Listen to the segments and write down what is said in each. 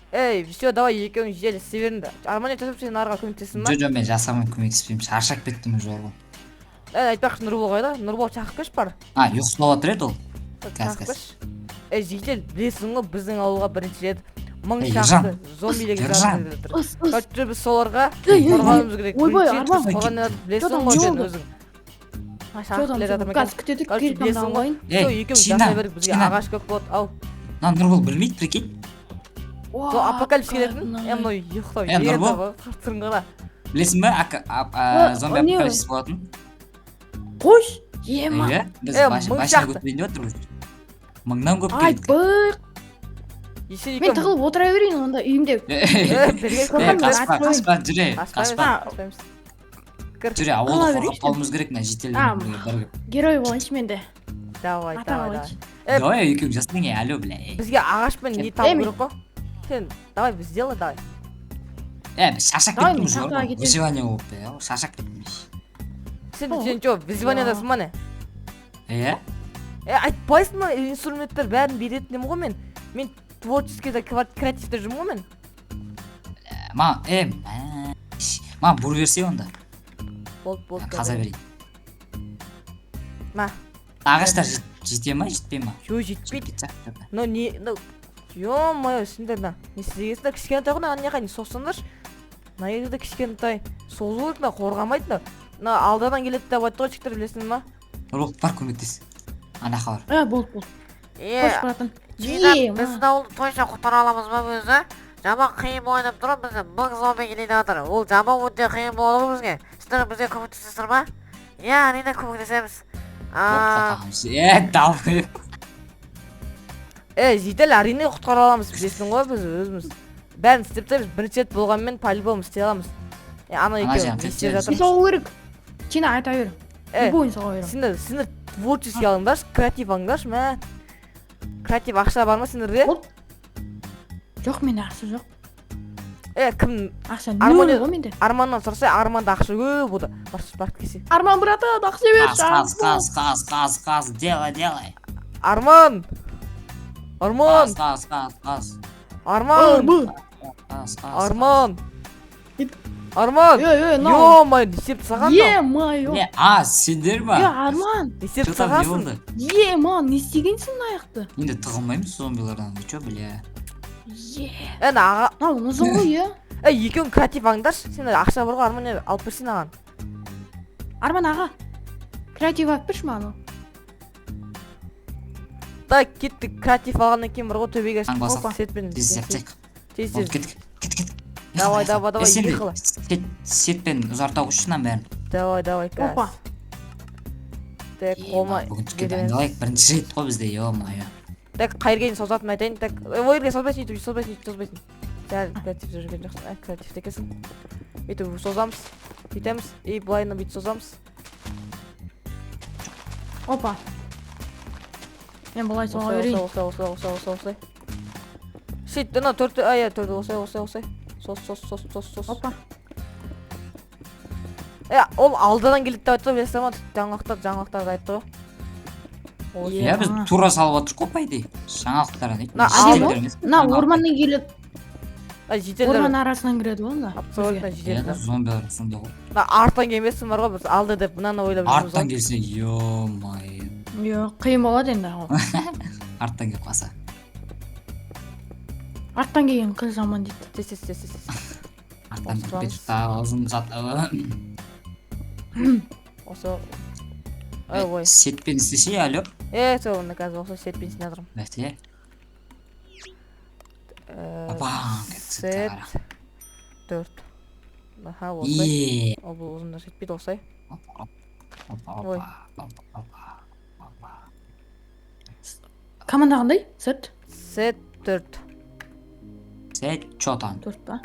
Все, давай екеуің жел істей беріңдер. Армания жасап сен арға көмектессің ба? Жоқ, мен жасамаймын, көмектеспеймін. Шаршап кеттім уже ол. Айтпақшы Нұрбол қайда? Нұрбол шақырып келші бар. Ұйықтап отыр еді ол. Шақырып келші. Жедел, білесің ғой біздің ауылға бірінші рет 1000 Ержан, шақты зомбилерге Ержан. жаратып жатыр. Қазір біз соларға қорғанымыз керек. Ойбай, Бірінші рет Арман. қорғаннан білесің Жодан, ғой не сен болды? өзің. Шақырып келе жатыр ма Газ екен? күтедік, Короче, келіп білесің ғой. алайын. Все, екеуміз Чина, жасай бердік, бізге Чина. ағаш көп болады. Ау. Нұрбол білмейді, прикинь. Сол апокалипс келетін. Мынау ұйықтау. Нұрбол. Қыртырын қара. Білесің бе, зомби не? апокалипсис болатын? Қош, ема. Иә, біз 1000 машина шақты. көтерейін деп отырмыз. 1000-нан көп Ай, келдік. бір. Есен Мен тығылып отыра берейін онда үйімде. Қашпа, жүре, қашпа. Жүре, ауылды Қала қорғап берейінші. қалуымыз керек мына жетелермен бірге. Герой болайыншы мен де. Давай, Ата давай, болайыншы. давай. Давай, екеуің жасың, алло, бля. Бізге ағашпен не табу Эми. керек қой. Сен, давай біз сделай, давай. Біз шаршап Давай, кеттім мен уже, шақыра кетемін. выживание болып бе, шаршап кеттім. Сен что, визиваниядасың ба не? Иә? Айтпайсың ба, инструменттер бәрін беретінім ғой мен. Мен творческий да креативте жүрмін ғой мен. Маған бұр берсе онда. Болды. Қаза берейін. Ма. Ағаштар жете ма, жетпей ма? Жо, жетпейді. Ё-моё, сендер на. Не істегенсіңдер, кішкентай ғой, маған неға не соқсаңдаршы. Мына жерде кішкентай созу керек, қорғамайды. Мына алдадан келеді деп айтты ғой, жігіттер, білесің ба? Нұрбол, бар көмектес. Анақа бар. Болды. Қош, братын. Біздің ауылды тойша құтара аламыз ба өзі? Жаман қиын ойнап тұрып, бізде 1000 зомби келейді жатыр. Ол жаман өте қиын болады ғой бізге. Сіздер бізге көмектесесіздер ма? Иә, әрине көмектесеміз. Давай. Жедел әрине құтқара аламыз, білесің ғой біз өзіміз. Бәрін істеп тұрмыз, бірінші рет болғанмен по-любому істей аламыз. Ана екеуі не істеп жатыр? Соға керек. Чина айта бер. Любойын соға берем. Сендер творческий алыңдаршы, креатив алыңдаршы, мә. Креатив ақша бар ма сендерде? Жоқ, менде ақша жоқ. Кім? Ақша нөл ғой менде. Арманнан сұраса, Арманда ақша көп болды. Бар кесе. Арман, брatan, ақша бер. Қаз, делай. Арман! Қаз. Арман! Ё-моё, не істеп тастаған да? Е-мое. Сендер ма? Арман. Не істеп Что там, не тастағансың? болды? Ман, не істегенсің мына аяқты? Енді тығылмаймыз зомбилардан, вы чё, бля? Аға, Ұзын ғой, екеуің креатив алыңдаршы. Сендер ақша бар ғой, Арман алып берсін аған. Арман аға, креатив алып берші маған. Да, кеттік, креатив алғаннан кейін бір ғой төбеге Таң басып. сетпен. Тез жасайық. Тез. Кет. Давай, ехала. Сетпен ұзартау үшінен бәрін. Давай, кәс. Опа. Так, қолма. Бүгін түске дайындалайық, бірінші рет қой бізде, ё-моё. Так, қайыргейін созатын айтайын. Так, ойырге созбайсың, созбайсың. Сәл креатив жүрген жақсын. Креатив текесің. Бүйтіп созамыз. Бүйтеміз. Былайына бүйтіп созамыз. Опа. Мен бұлай соға берейін. Осылай. Сөйт, ана төрті, осылай. Сос. Опа. Ол алдадан келеді деп айтты ғой, білесің ма? Жаңалықтарды айтты ғой. Иә, біз тура салып отырық қой, пайдай. Жаңалықтар дейді. На, орманнан келеді. Жетелер. Орман арасынан кіреді ғой, да. Иә, зомбилар сонда ғой. Арттан келмесін бар ғой, біз алды деп мынаны ойлап жүрміз ғой. Арттан келсе, ё-моё. Қиын болады енді. Арттан келіп қалса. Арттан келген қыз жаман дейді. Тез. Арттан келіп кетіп та, ұзын жатыр. Осы. Ой. Сетпен істесе, алло. Соғында қазір осы сетпен сіне жатырмын. Бәте. Сет. 4. Осылай. Ол бұл ұзында жетпейді осылай. Ой. Команда қандай? Сет? Сет 4. Сет, чё там? 4 па?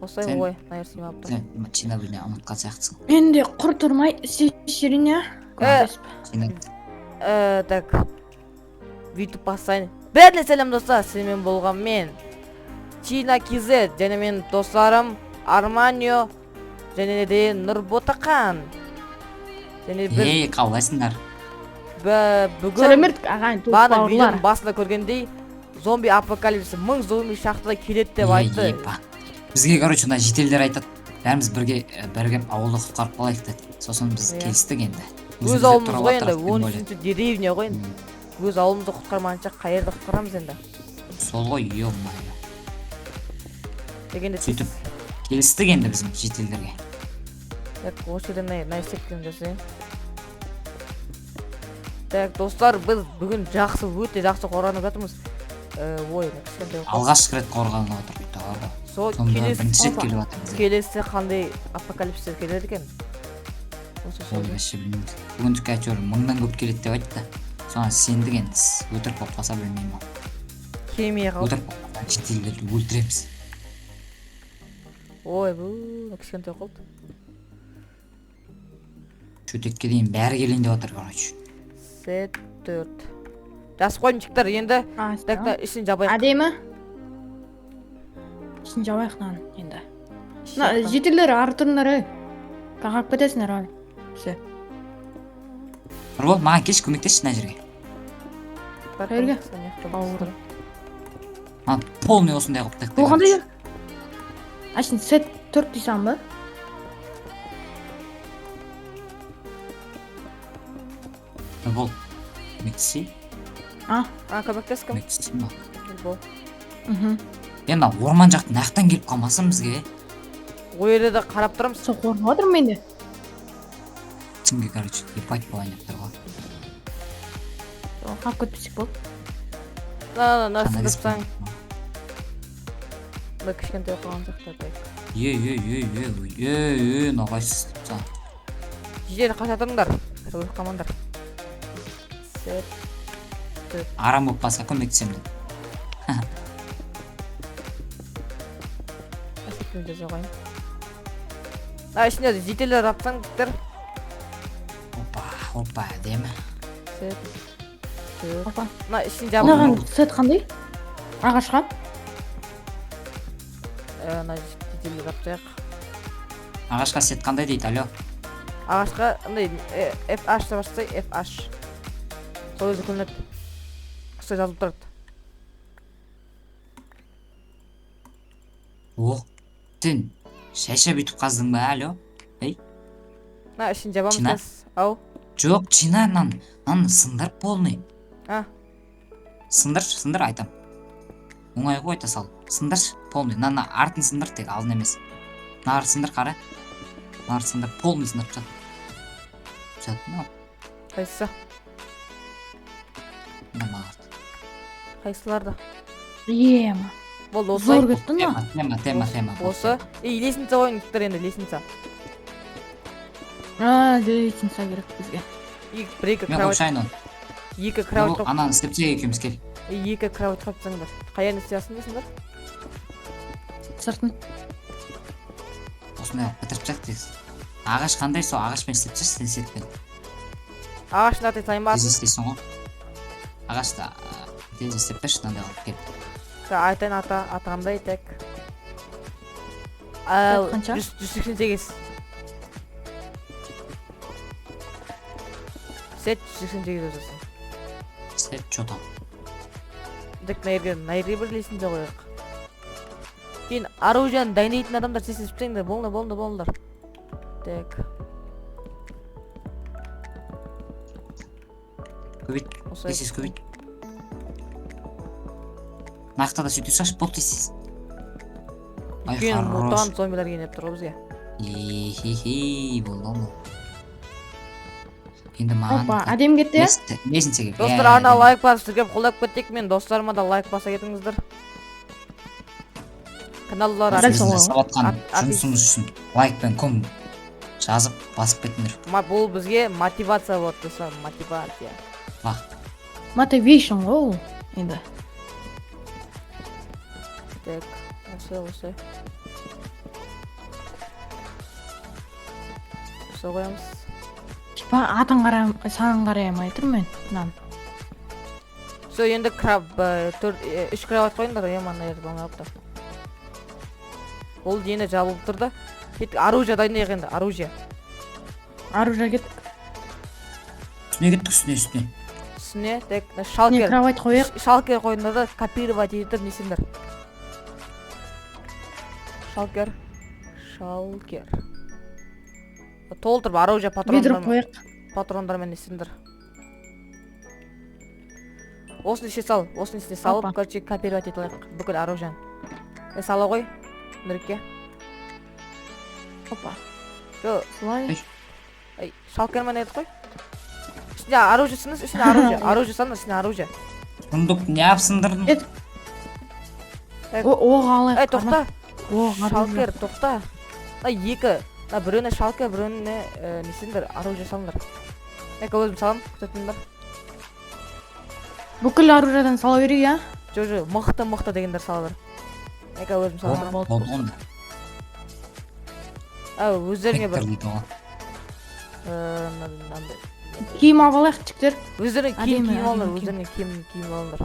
Осылай, ой, наерсің алып тұр. Сен чина біліне ұмытқан сияқтысың. Менде құр тұрмай істешерін, Так. Бүйтіп басайын. Бәріне сәлем достар, сенімен болған мен. Чина Кизет, және мен достарым Арманио, және де Нұрботақан. Қалайсыңдар? Бүгін сәлемет ағайын туып баны бауырлар. видеоның басында көргендей зомби апокалипсис 1000 зомби шахтада келеді деп айтты. Бізге короче мына шетелдер айтады. Бәріміз бірігіп ауылды құтқарып қалайық деді. Сосын біз келістік енді. Өз ауылымыз ғой енді 13-ші деревня ғой енді. Өз ауылымызды құтқармайынша қайерді құтқарамыз енді. Сол ғой, ё-моё. Дегенде сөйтіп келістік енді біздің шетелдерге. Так, осы жерден найсектен жасайын. Так, достар, біз бүгін өте жақсы қорғанып жатырмыз. Ой, кішкентай. Алғашқы рет қорғанып отырдық да. Сол бірінші рет келіп жатырмыз. келесі қандай апокалипсис келеді екен? Осы Ол вообще білмеймін. Бүгіндік әйтеуір 1000-нан көп келеді деп айтты. Соған сендік енді өтірік болып қалса білмеймін ол. Келмей қалды. Өтірік болып қалса шетелдерді өлтіреміз. Ой, бұл кішкентай қалды. Шөтекке дейін бәрі келейін деп отыр короче. Сет 4. Жас қойыншықтар енді так ішін жабайық. Әдемі. Ішін жабайық нан енді. Жетелер артынлары. Қағап кетесіңдер ай. Все. Нұрбол, маған келші көмектесші мына жерге. Қайырға? Маған полный осындай қылып тек. Бұл қандай? Ашын сет 4 дейсің ба? Нұрбол, көмектесей? Көмектесіп кім? Көмектесейін ба? Бұл. Енді орман жақтың нақтан келіп қалмасын бізге. Ой ерді қарап тұрамыз. Сол қорқып отырмын менде. Тімге короче ебать болайын деп тұр ғой. Қап көтпесек бол. Сындырсаң. Бұл кішкентай оқыған жақтар. Нағайсыз тұпса. Жер қаша тұрыңдар. Өліп қалмаңдар. Арам болып қалса көмектесем деп. Әсекімді жоғайын. Ішінде жетелер аптаңдықтар. Опа, әдемі. Опа. Ішін жабын. Мынаған сет қандай? Ағашқа? Жетелер аптайық. Ағашқа сет қандай дейді, алло? Ағашқа FH деп ашсай, FH. Сол өзі көрінеді. Қыстай жазылып тұрады. Тін, шайша бүйтіп қаздың ба, алло? Ішін жабамыз. Ау. Жоқ, чина, нан сындар полный. Сындар айтам. Оңай ғой айта сал. Сындар полный. Нан артын сындар тек алдын емес. Нар сындар қара. Нар сындар полный сындар жат. Жат, Қайсысы? Қайсыларды? Ема. Болды, осы. Зор кеттің ба? Тема. Осы. Лесница ойындықтар енді, лесница. Лесница керек бізге. Екі кровать. Ананы істепсек екеуміз кел. Екі кровать қаптсаңдар. Қаян істейсің дейсіңдер? Сыртын. Осындай бітіріп жақ дейсіз. Ағаш қандай сол ағашпен істеп жүрсіз, сен сетпен. Ағашын атай таймасын. Тез істейсің ғой. Ағашты тез істеп берші, мынандай алып кел. Айтайын атағандай тек. Қанша? 188. Сет 188 өзісің. Сет чотам. Дек найырге бір лесінде қойық. Кейін оружияны дайындайтын адамдар сесіз біттеңдер. Болыңдар. Так. Көбейт. Тесіз көбейт. Нақта да сөйтіп шаш, бол тесіз. Кейін мутант зомбилер кенеп тұр бізге. Болды оны. Енді маған... Опа, әдем кетті, е? Несін сегіп? Достар, ана лайк басып жүргем қолдап көттек мен. Достарыма да лайк баса кетіңіздер. Каналлар сауатқан жұмысымыз үшін лайкпен кім жазып басып кетіңдер. Бұл бізге мотивация болады, достар, мотивация. Мотивейшн ғой ол енді. Так, осы. Осы қоямыз. Атын санын қараймай тұрмын мен. Все, енді 3 кровать қойыңдар, еман айырды оңапты. Ол енді жабылып тұрды. Оружие дайындайық енді, оружие. Оружие кет. Үстіне кеттік, үстіне. үстіне так Не, шалкер кровать қояйық. шалкер қойыңдар да копировать етіп несеңдер. Шалкер толтырып оружие Ведро қояйық. патрондармен несеңдер. Осыны ішіне сал, осыны ішіне салып, Опа. короче, копировать етіп алайық бүкіл оружиені. Сала ғой, нұрекке. Опа. Жо, Солай. ай, шалкермен едік қой. Ішіне оружие сыңыз, ішіне оружие. Оружие саңыз, ішіне оружие. Сундук неғып сындырдың? Оқ алайық. Ай, тоқта. Оқ Шалкер, тоқта. Екі. Біреуіне шалкер, біреуіне несеңдер, оружие салыңдар. Өзім салам, күтетіңдер. Бүкіл оружиядан сала берейік, а? Жо, мықты дегендер сала бер. Өзім салам. Болды онда. Өздеріңе бір. Хектор дейді оған. Киім алып алайық, жігіттер. Өздеріңе Әдемі, киім алыңдар, әдемі өздеріңе киім алыңдар.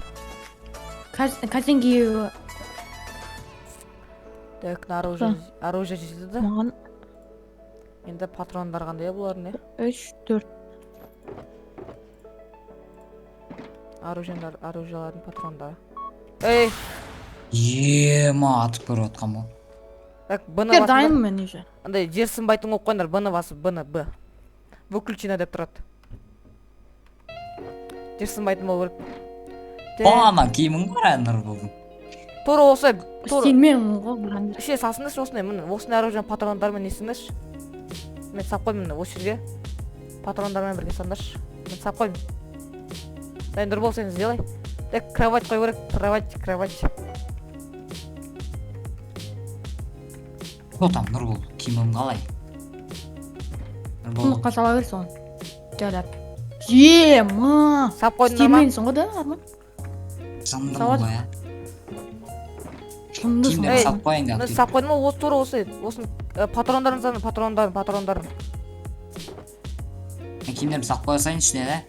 Кәсен киіп Так, оружие жетеді. маған Енді патрондар қандай бұлар не? 3-4. Оружиялардың патрондары. Ей, Ема атып көріп отқан бұл. так, бұны Кер басыңдар. дайын мен уже. Андай жер сынбайтын қойып қойыңдар, бұны басып, Б. Выключено деп тұрады. Жер сынбайтын болып өліп. Ана киімің бар әнір болдың. Тура осы, Сенмен ғой бұланды. ішіне салсыңдаршы осындай, міне, осындай оружие патрондармен несіңдаршы. Мен сап қоймын, осы жерге. Патрондармен бірге салыңдаршы. Мен сап қоймын. Дайын дұр бол, сені сделай. Так, кровать қой керек, кровать. Отам Нұрбол, киімім қалай? Құмыққа сала бер соны. Жайлап. Ема! Сап қойдыңдар ма? Істемейсің ғой да, Арман? Жындым Сауат. ғой, ә? Шындысың. Киімдерді Ей, сап қойын Мен деп. сап қойдым ғой, осы тура осы. Осының патрондарын саны, патрондарын. Киімдерді сап қоя сайын ішіне, да?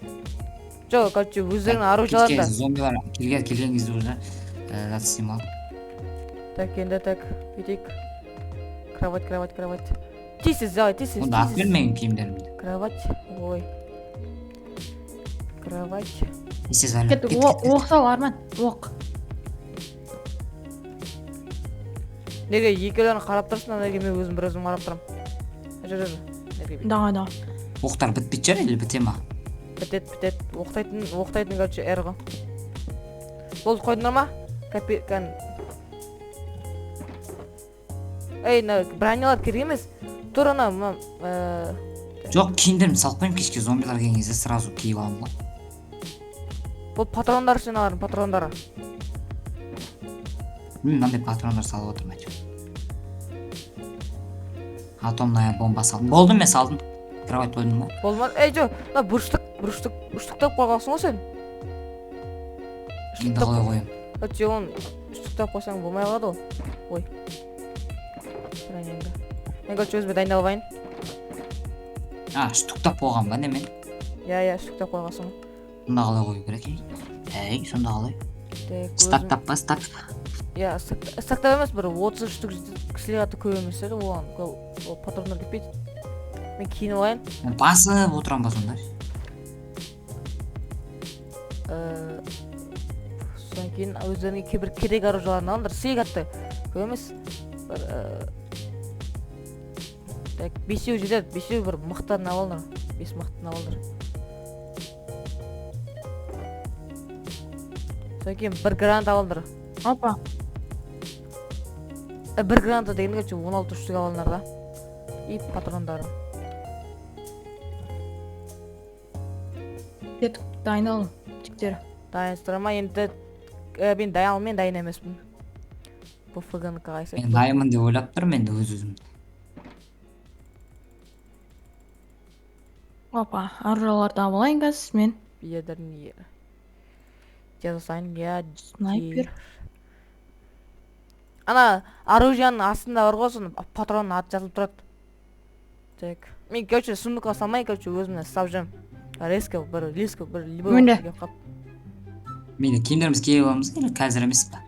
Жо, короче, өздерінің оружияларында. Зомбилар келген кезде уже зат істеймін ал. Так, енді так, бүйтейік. Кровать. Тисе, сделай, тисе. Онда ат бермеген киімдерімді. Кровать, ой. Кровать. Есе зайлап. Кет, оқ сал, Арман. Оқ. Неге екеулерін қарап тұрсың, неге мен өзім бір өзім қарап тұрам. Жүр. Неге бүйт. Да. Оқтар бітпейт жер, или біте ма? Бітет. Оқтайтын, короче, әргі. Болды қойдыңдар ма? Ей, бронялар керек емес. Тұрына, Жоқ, киімдерімді салып қойым, кешке зомбилар келген кезде сразу киіп алам ғой. бұл патрондар үшін аларын, патрондары. Мынандай патрондар салып отырмын әйтеуір. Атомная бомба салдым. Болды мен салдым. Кровать қойдым ба? Болмады. Ей, жо, үштіктеп қойғансың ғой сен. Енді қалай қоям? Өтсе, оны үштіктеп қойсаң болмай қалады ол. Ой. Мен көрші өзіме дайындалып айын. Штуктап қойған ба немен? Я, үштіктеп қойғансың. Сонда қалай қою керек? Сонда қалай? Стактап па, стак? Я, стактап емес, бір 30 штук кісілер аты көп емес еді, оған патрондар кетпейді. Мен киініп алайын. Басып отырам ба сонда? Содан кейін өздеріңе кейбір керек оружияларын алыңдар. Сыйық атты көп емес. Так, 5 жетеді, 5 бір мықтарын алыңдар. 5 мықтарын алыңдар. Содан кейін бір гранат алыңдар. Опа. Бір граната дегенде 16 штук алыңдар да. И патрондары. Кет, дайындалың. Жіктері. Дайынстырама, енді мен дайын емеспін. Бұл ФГ-нікі қайсы. Мен дайымын деп ойлап тұрмын енді өз-өзімді. Опа, оружияларды алып алайын қазір мен. Ядерный жазасайын, Снайпер. Ана оружияның астында бар ғой, соны патронның аты жазылып тұрады. Так. Мен короче сундукқа салмай, короче өзімнен ұстап жүрмін. Резко бір любой Менде. келіп қалып. Мені киімдеріміз киіп аламыз, или қазір емес па?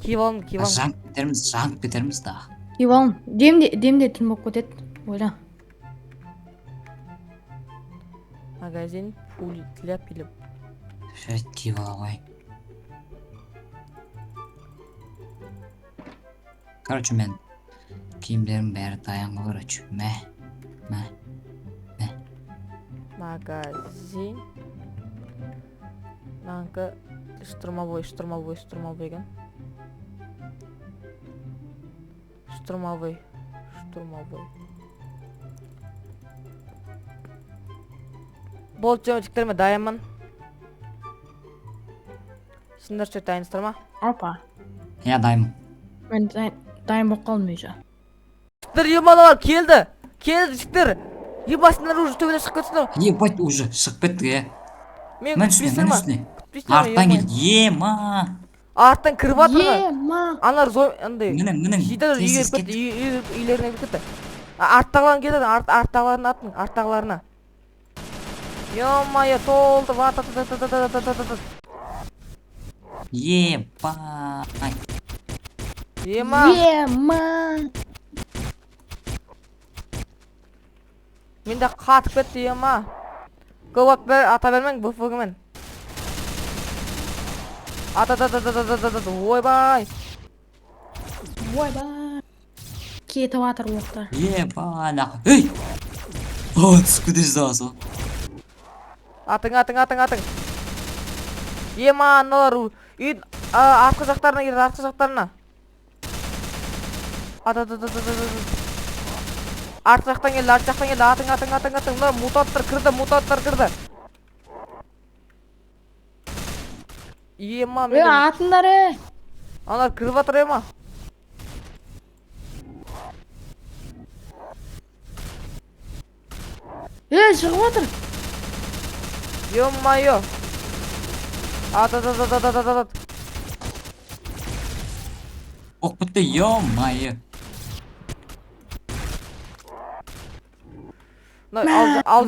Киіп алдым. Жаңып кетерміз да. Киіп алың. Демде түн болып кетеді. Ойла. Магазин, пули для пиліп. Тиіп ала қояйын. Короче, мен киімдерім бәрі дайын ғой, короче. Мә. Магазин. Nanka штурмовой екен. Штурмовой. Болды жемчіктеріме дайынмын. Сендер ше дайынсыздар ма? Опа. Я дайын. Мен дайын болып қалдым уже. Жігіттер емалар келді жігіттер. Ебасындар уже төбеде шығып кетсіңдер. Ебать, уже шығып кеттік, Мен Мен үстіне. Арттан келді, ема. Арттан кіріп атыр. Ема. Аналар андай. Мінің. Жидер үйге кетті, үйлеріне кетті. Арттағыларын келеді, арттағыларын атын, арттағыларына. Ё-майо, толды, вататататататататататат. Ебай. Ема. Менде қатып кетті, ема. Көп ата бермең, бұфығымен. Ататататататататат, ойбай. Кетіп атыр оқтар. Ебай, нақы. Ей! Түсіп кете жаздағасы. Атың. Ема, аналар үйдің артқы жақтарына келеді, артқы жақтарына. Арт жақтан келді, атың. Мына мутанттар кірді. Ема, мен... Атындары. Аналар кіріп атыр, ема. Шығып атыр. Ё-майо. Атататататататат. Оқ бітті, ё-майы. Ал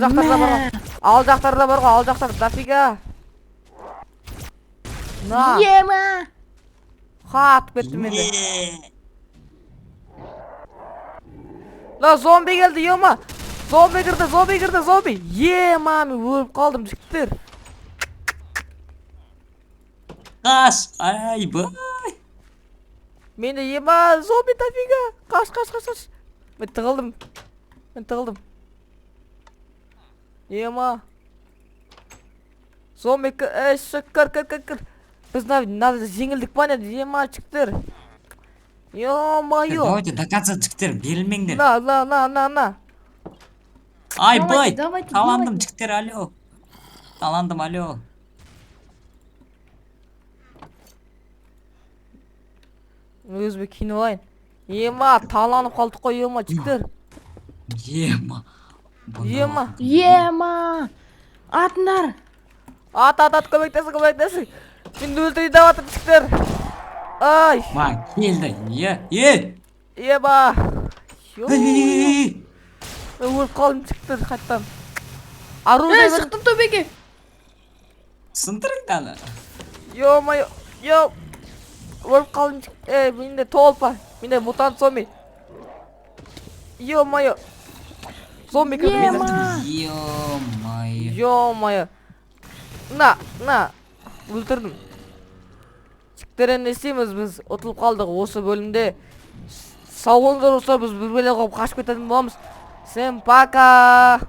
жақтарда бар ғой, дофига. На. Ема. Қатып кетті менде. La zombi geldi, ема. Zombi girdi. Ема, мен өліп қалдым, жігіттер. Қаш, айбай. Менде ема, зомби дофига. Қаш. Мен тығылдым. Ема. Зомби, кір. Біз надо жеңілдік па не, ема, жігіттер. Ё-майо. Давайте до конца жігіттер, берілмеңдер. На. Айбай, Давайте. таландым жігіттер, алло. Алло. Өзіме кино алайын. Ема, таланып қалдық қой, ема, жігіттер. Ема. Атындар. Ат, көмектесің. Мен өлтірейін деп атыр, жігіттер. Ай. Ма, келді, Ема. Ей. Мен өліп қалдым, жігіттер, қайттан. Оружие бер. Шықтым төбеге. Сындырыңданы. Ё-майо. Өліп қалдым, жігіттер. Менде толпа. Менде мутант зомби. Ё-майо. Зомби кірді. Ё-майо. На. Өлтірдім. Жігіттер, не істейміз біз? Ұтылып қалдық осы бөлімде. Сау болыңыздар, біз бір бөле қойып қашып кететін боламыз. Всем пока.